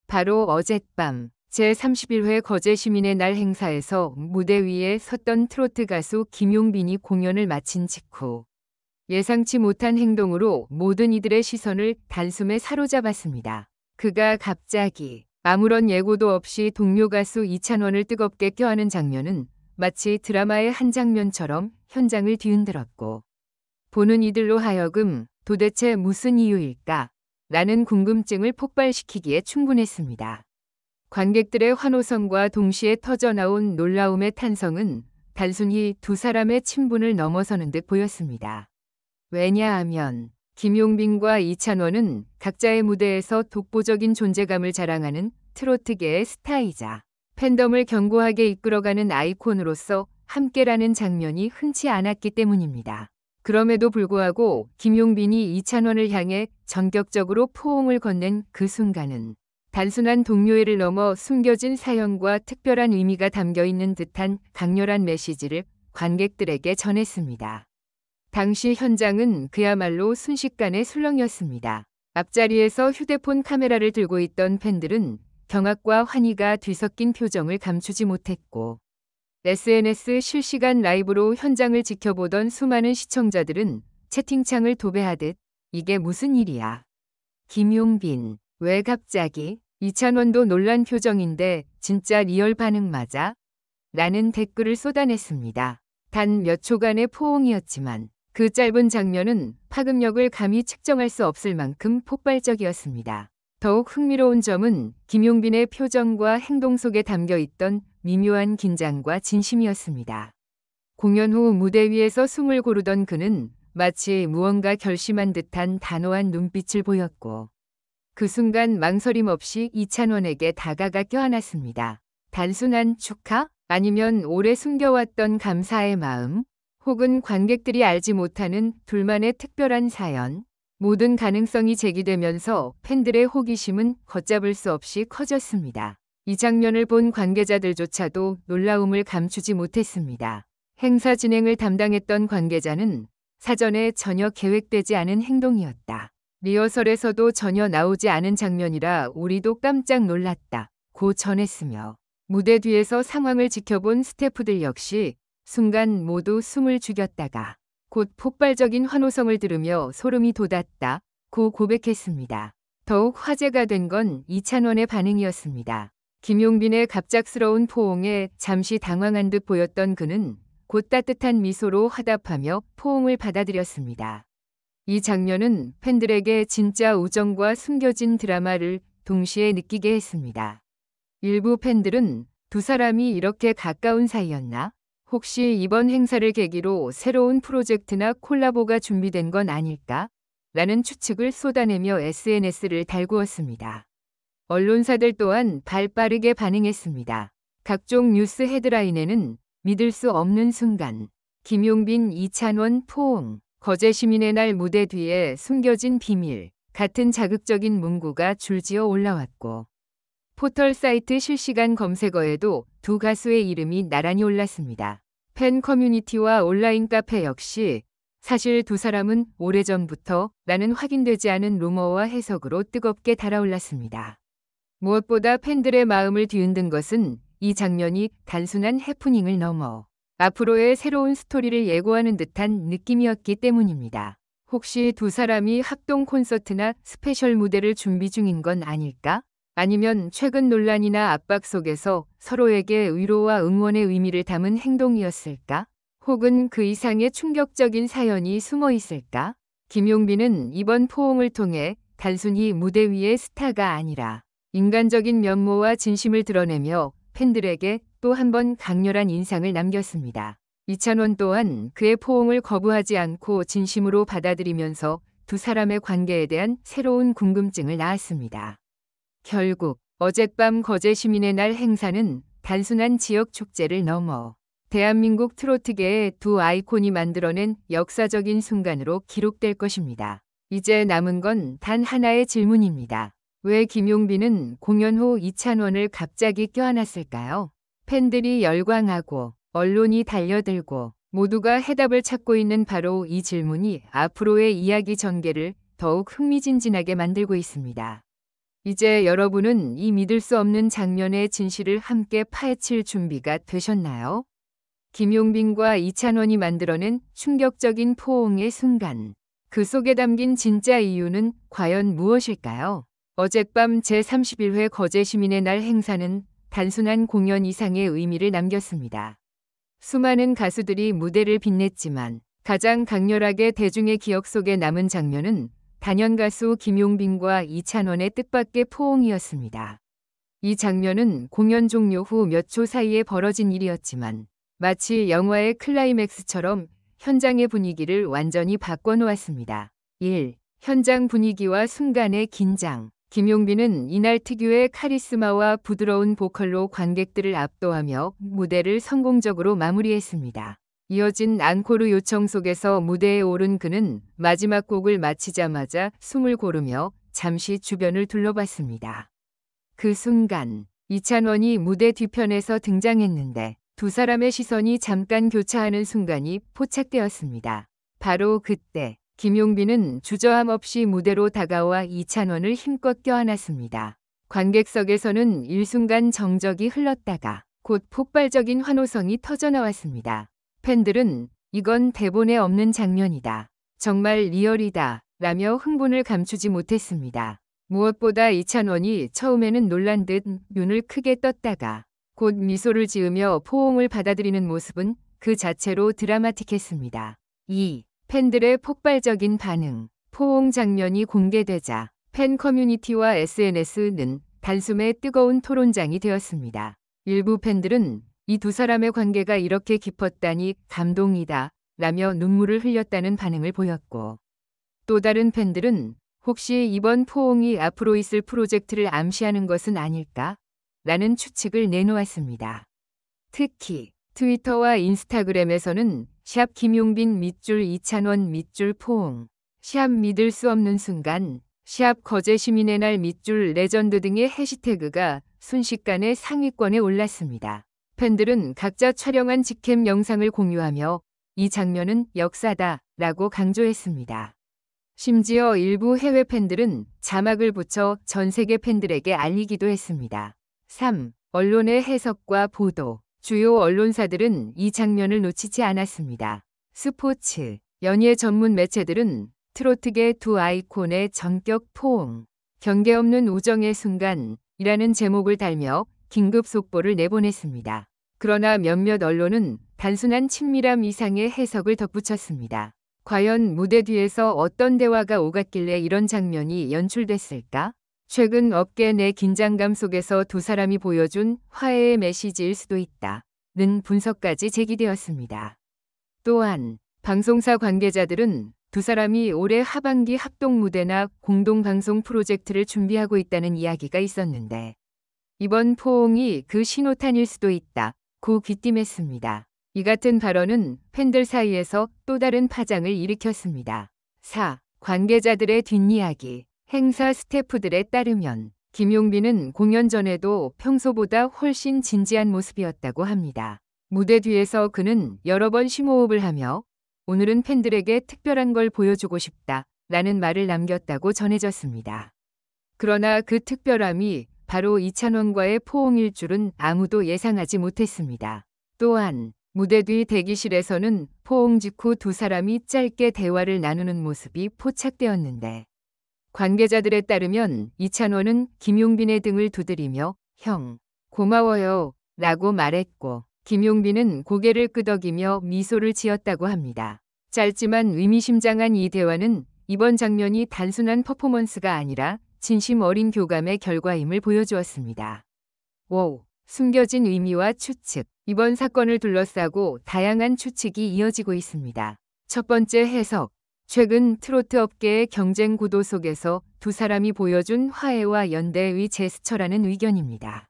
바로 어젯밤 제31회 거제시민의 날 행사에서 무대 위에 섰던 트로트 가수 김용빈이 공연을 마친 직후 예상치 못한 행동으로 모든 이들의 시선을 단숨에 사로잡았습니다. 그가 갑자기 아무런 예고도 없이 동료 가수 이찬원을 뜨겁게 껴안은 장면은 마치 드라마의 한 장면처럼 현장을 뒤흔들었고, 보는 이들로 하여금 도대체 무슨 이유일까? 라는 궁금증을 폭발시키기에 충분했습니다. 관객들의 환호성과 동시에 터져나온 놀라움의 탄성은 단순히 두 사람의 친분을 넘어서는 듯 보였습니다. 왜냐하면 김용빈과 이찬원은 각자의 무대에서 독보적인 존재감을 자랑하는 트로트계의 스타이자 팬덤을 견고하게 이끌어가는 아이콘으로서 함께라는 장면이 흔치 않았기 때문입니다. 그럼에도 불구하고 김용빈이 이찬원을 향해 전격적으로 포옹을 건넨 그 순간은 단순한 동료애를 넘어 숨겨진 사연과 특별한 의미가 담겨 있는 듯한 강렬한 메시지를 관객들에게 전했습니다. 당시 현장은 그야말로 순식간의 술렁이었습니다. 앞자리에서 휴대폰 카메라를 들고 있던 팬들은 경악과 환희가 뒤섞인 표정을 감추지 못했고, SNS 실시간 라이브로 현장을 지켜보던 수많은 시청자들은 채팅창을 도배하듯 이게 무슨 일이야? 김용빈, 왜 갑자기? 이찬원도 놀란 표정인데 진짜 리얼 반응 맞아? 라는 댓글을 쏟아냈습니다. 단 몇 초간의 포옹이었지만 그 짧은 장면은 파급력을 감히 측정할 수 없을 만큼 폭발적이었습니다. 더욱 흥미로운 점은 김용빈의 표정과 행동 속에 담겨 있던 미묘한 긴장과 진심이었습니다. 공연 후 무대 위에서 숨을 고르던 그는 마치 무언가 결심한 듯한 단호한 눈빛을 보였고, 그 순간 망설임 없이 이찬원에게 다가가 껴안았습니다. 단순한 축하? 아니면 오래 숨겨왔던 감사의 마음? 혹은 관객들이 알지 못하는 둘만의 특별한 사연? 모든 가능성이 제기되면서 팬들의 호기심은 걷잡을 수 없이 커졌습니다. 이 장면을 본 관계자들조차도 놀라움을 감추지 못했습니다. 행사 진행을 담당했던 관계자는 사전에 전혀 계획되지 않은 행동이었다. 리허설에서도 전혀 나오지 않은 장면이라 우리도 깜짝 놀랐다. 고 전했으며, 무대 뒤에서 상황을 지켜본 스태프들 역시 순간 모두 숨을 죽였다가 곧 폭발적인 환호성을 들으며 소름이 돋았다. 고 고백했습니다. 더욱 화제가 된 건 이찬원의 반응이었습니다. 김용빈의 갑작스러운 포옹에 잠시 당황한 듯 보였던 그는 곧 따뜻한 미소로 화답하며 포옹을 받아들였습니다. 이 장면은 팬들에게 진짜 우정과 숨겨진 드라마를 동시에 느끼게 했습니다. 일부 팬들은 두 사람이 이렇게 가까운 사이였나? 혹시 이번 행사를 계기로 새로운 프로젝트나 콜라보가 준비된 건 아닐까? 라는 추측을 쏟아내며 SNS를 달구었습니다. 언론사들 또한 발빠르게 반응했습니다. 각종 뉴스 헤드라인에는 믿을 수 없는 순간, 김용빈 이찬원 포옹, 거제시민의 날 무대 뒤에 숨겨진 비밀 같은 자극적인 문구가 줄지어 올라왔고, 포털 사이트 실시간 검색어에도 두 가수의 이름이 나란히 올랐습니다. 팬 커뮤니티와 온라인 카페 역시 사실 두 사람은 오래전부터 라는 확인되지 않은 루머와 해석으로 뜨겁게 달아올랐습니다. 무엇보다 팬들의 마음을 뒤흔든 것은 이 장면이 단순한 해프닝을 넘어 앞으로의 새로운 스토리를 예고하는 듯한 느낌이었기 때문입니다. 혹시 두 사람이 합동 콘서트나 스페셜 무대를 준비 중인 건 아닐까? 아니면 최근 논란이나 압박 속에서 서로에게 위로와 응원의 의미를 담은 행동이었을까? 혹은 그 이상의 충격적인 사연이 숨어 있을까? 김용빈은 이번 포옹을 통해 단순히 무대 위의 스타가 아니라 인간적인 면모와 진심을 드러내며 팬들에게 또 한 번 강렬한 인상을 남겼습니다. 이찬원 또한 그의 포옹을 거부하지 않고 진심으로 받아들이면서 두 사람의 관계에 대한 새로운 궁금증을 낳았습니다. 결국 어젯밤 거제시민의 날 행사는 단순한 지역 축제를 넘어 대한민국 트로트계의 두 아이콘이 만들어낸 역사적인 순간으로 기록될 것입니다. 이제 남은 건 단 하나의 질문입니다. 왜 김용빈은 공연 후 이찬원을 갑자기 껴안았을까요? 팬들이 열광하고 언론이 달려들고 모두가 해답을 찾고 있는 바로 이 질문이 앞으로의 이야기 전개를 더욱 흥미진진하게 만들고 있습니다. 이제 여러분은 이 믿을 수 없는 장면의 진실을 함께 파헤칠 준비가 되셨나요? 김용빈과 이찬원이 만들어낸 충격적인 포옹의 순간. 그 속에 담긴 진짜 이유는 과연 무엇일까요? 어젯밤 제31회 거제시민의 날 행사는 단순한 공연 이상의 의미를 남겼습니다. 수많은 가수들이 무대를 빛냈지만 가장 강렬하게 대중의 기억 속에 남은 장면은 단연 가수 김용빈과 이찬원의 뜻밖의 포옹이었습니다. 이 장면은 공연 종료 후 몇 초 사이에 벌어진 일이었지만 마치 영화의 클라이맥스처럼 현장의 분위기를 완전히 바꿔놓았습니다. 1. 현장 분위기와 순간의 긴장. 김용빈은 이날 특유의 카리스마와 부드러운 보컬로 관객들을 압도하며 무대를 성공적으로 마무리했습니다. 이어진 앙코르 요청 속에서 무대에 오른 그는 마지막 곡을 마치자마자 숨을 고르며 잠시 주변을 둘러봤습니다. 그 순간 이찬원이 무대 뒤편에서 등장했는데 두 사람의 시선이 잠깐 교차하는 순간이 포착되었습니다. 바로 그때 김용빈은 주저함 없이 무대로 다가와 이찬원을 힘껏 껴안았습니다. 관객석에서는 일순간 정적이 흘렀다가 곧 폭발적인 환호성이 터져나왔습니다. 팬들은 이건 대본에 없는 장면이다. 정말 리얼이다. 라며 흥분을 감추지 못했습니다. 무엇보다 이찬원이 처음에는 놀란 듯 눈을 크게 떴다가 곧 미소를 지으며 포옹을 받아들이는 모습은 그 자체로 드라마틱했습니다. 2. 팬들의 폭발적인 반응. 포옹 장면이 공개되자 팬 커뮤니티와 SNS는 단숨에 뜨거운 토론장이 되었습니다. 일부 팬들은 이 두 사람의 관계가 이렇게 깊었다니 감동이다 라며 눈물을 흘렸다는 반응을 보였고, 또 다른 팬들은 혹시 이번 포옹이 앞으로 있을 프로젝트를 암시하는 것은 아닐까? 라는 추측을 내놓았습니다. 특히 트위터와 인스타그램에서는 샵 김용빈 밑줄 이찬원 밑줄 포옹, 샵 믿을 수 없는 순간, 샵 거제시민의 날 밑줄 레전드 등의 해시태그가 순식간에 상위권에 올랐습니다. 팬들은 각자 촬영한 직캠 영상을 공유하며 이 장면은 역사다 라고 강조했습니다. 심지어 일부 해외 팬들은 자막을 붙여 전 세계 팬들에게 알리기도 했습니다. 3. 언론의 해석과 보도. 주요 언론사들은 이 장면을 놓치지 않았습니다. 스포츠, 연예 전문 매체들은 트로트계 두 아이콘의 전격 포옹, 경계 없는 우정의 순간이라는 제목을 달며 긴급 속보를 내보냈습니다. 그러나 몇몇 언론은 단순한 친밀함 이상의 해석을 덧붙였습니다. 과연 무대 뒤에서 어떤 대화가 오갔길래 이런 장면이 연출됐을까? 최근 업계 내 긴장감 속에서 두 사람이 보여준 화해의 메시지일 수도 있다는 분석까지 제기되었습니다. 또한 방송사 관계자들은 두 사람이 올해 하반기 합동 무대나 공동 방송 프로젝트를 준비하고 있다는 이야기가 있었는데 이번 포옹이 그 신호탄일 수도 있다고 귀띔했습니다. 이 같은 발언은 팬들 사이에서 또 다른 파장을 일으켰습니다. 4. 관계자들의 뒷이야기. 행사 스태프들에 따르면 김용빈은 공연 전에도 평소보다 훨씬 진지한 모습이었다고 합니다. 무대 뒤에서 그는 여러 번 심호흡을 하며 오늘은 팬들에게 특별한 걸 보여주고 싶다 라는 말을 남겼다고 전해졌습니다. 그러나 그 특별함이 바로 이찬원과의 포옹일 줄은 아무도 예상하지 못했습니다. 또한 무대 뒤 대기실에서는 포옹 직후 두 사람이 짧게 대화를 나누는 모습이 포착되었는데 관계자들에 따르면 이찬원은 김용빈의 등을 두드리며 형, 고마워요 라고 말했고 김용빈은 고개를 끄덕이며 미소를 지었다고 합니다. 짧지만 의미심장한 이 대화는 이번 장면이 단순한 퍼포먼스가 아니라 진심 어린 교감의 결과임을 보여주었습니다. 5. 숨겨진 의미와 추측. 이번 사건을 둘러싸고 다양한 추측이 이어지고 있습니다. 첫 번째 해석. 최근 트로트 업계의 경쟁 구도 속에서 두 사람이 보여준 화해와 연대의 제스처라는 의견입니다.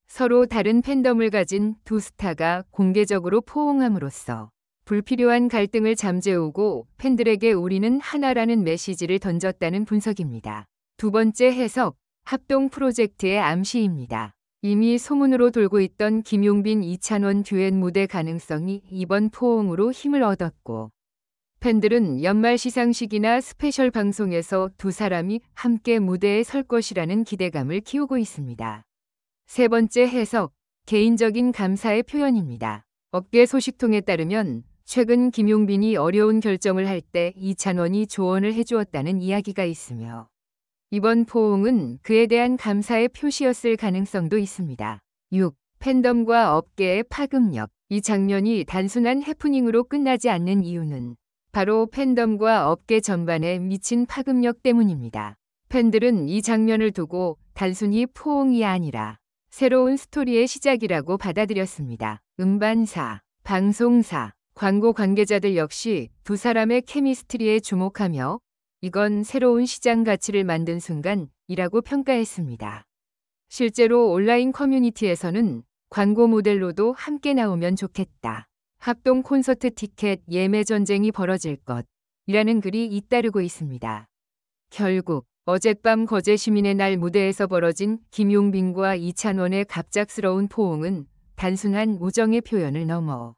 서로 다른 팬덤을 가진 두 스타가 공개적으로 포옹함으로써 불필요한 갈등을 잠재우고 팬들에게 우리는 하나라는 메시지를 던졌다는 분석입니다. 두 번째 해석. 합동 프로젝트의 암시입니다. 이미 소문으로 돌고 있던 김용빈 이찬원 듀엣 무대 가능성이 이번 포옹으로 힘을 얻었고 팬들은 연말 시상식이나 스페셜 방송에서 두 사람이 함께 무대에 설 것이라는 기대감을 키우고 있습니다. 세 번째 해석, 개인적인 감사의 표현입니다. 업계 소식통에 따르면 최근 김용빈이 어려운 결정을 할 때 이찬원이 조언을 해주었다는 이야기가 있으며 이번 포옹은 그에 대한 감사의 표시였을 가능성도 있습니다. 6. 팬덤과 업계의 파급력. 이 장면이 단순한 해프닝으로 끝나지 않는 이유는 바로 팬덤과 업계 전반에 미친 파급력 때문입니다. 팬들은 이 장면을 두고 단순히 포옹이 아니라 새로운 스토리의 시작이라고 받아들였습니다. 음반사, 방송사, 광고 관계자들 역시 두 사람의 케미스트리에 주목하며 이건 새로운 시장 가치를 만든 순간이라고 평가했습니다. 실제로 온라인 커뮤니티에서는 광고 모델로도 함께 나오면 좋겠다. 합동 콘서트 티켓 예매 전쟁이 벌어질 것이라는 글이 잇따르고 있습니다. 결국 어젯밤 거제 시민의 날 무대에서 벌어진 김용빈과 이찬원의 갑작스러운 포옹은 단순한 우정의 표현을 넘어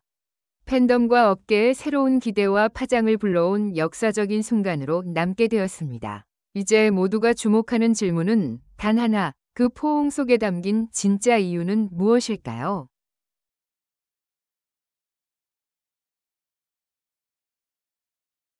팬덤과 업계의 새로운 기대와 파장을 불러온 역사적인 순간으로 남게 되었습니다. 이제 모두가 주목하는 질문은 단 하나, 그 포옹 속에 담긴 진짜 이유는 무엇일까요?